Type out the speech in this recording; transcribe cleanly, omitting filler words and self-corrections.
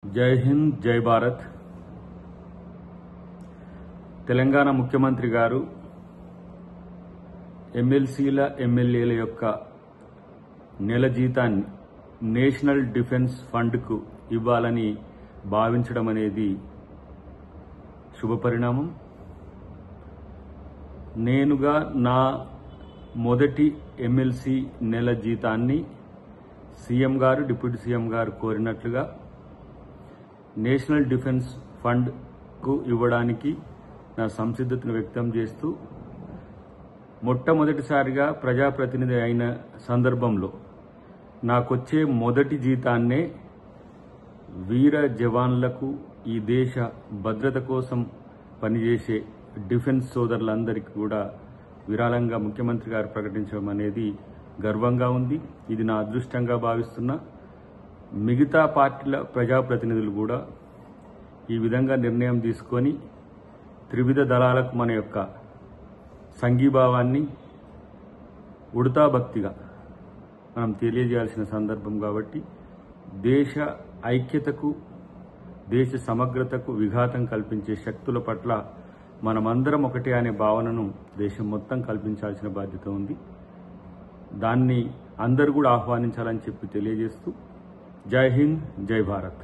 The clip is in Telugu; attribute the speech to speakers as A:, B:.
A: జై హింద్ జై భారత్. తెలంగాణ ముఖ్యమంత్రి గారు ఎమ్మెల్సీల ఎమ్మెల్యేల యొక్క నెల జీతాన్ని నేషనల్ డిఫెన్స్ ఫండ్కు ఇవ్వాలని భావించడం అనేది శుభపరిణామం. నేనుగా నా మొదటి ఎమ్మెల్సీ నెల జీతాన్ని సీఎం గారు, డిప్యూటీ సీఎం గారు కోరినట్లుగా నేషనల్ డిఫెన్స్ ఫండ్కు ఇవ్వడానికి నా సంసిద్ధతను వ్యక్తం చేస్తూ మొట్టమొదటిసారిగా ప్రజాప్రతినిధి అయిన సందర్భంలో నాకొచ్చే మొదటి జీతాన్నే వీర జవాన్లకు, ఈ దేశ భద్రత కోసం పనిచేసే డిఫెన్స్ సోదరులందరికీ కూడా విరాళంగా ముఖ్యమంత్రి గారు ప్రకటించడం అనేది గర్వంగా ఉంది. ఇది నా అదృష్టంగా భావిస్తున్నా. మిగతా పార్టీల ప్రజాప్రతినిధులు కూడా ఈ విధంగా నిర్ణయం తీసుకొని త్రివిధ దళాలకు మన యొక్క సంఘీభావాన్ని ఉడతా భక్తిగా మనం తెలియజేయాల్సిన సందర్భం కాబట్టి దేశ ఐక్యతకు, దేశ సమగ్రతకు విఘాతం కల్పించే శక్తుల పట్ల మనమందరం ఒకటే అనే భావనను దేశం మొత్తం కల్పించాల్సిన బాధ్యత ఉంది. దాన్ని అందరూ కూడా ఆహ్వానించాలని చెప్పి తెలియజేస్తూ జై హింద్ జై భారత్.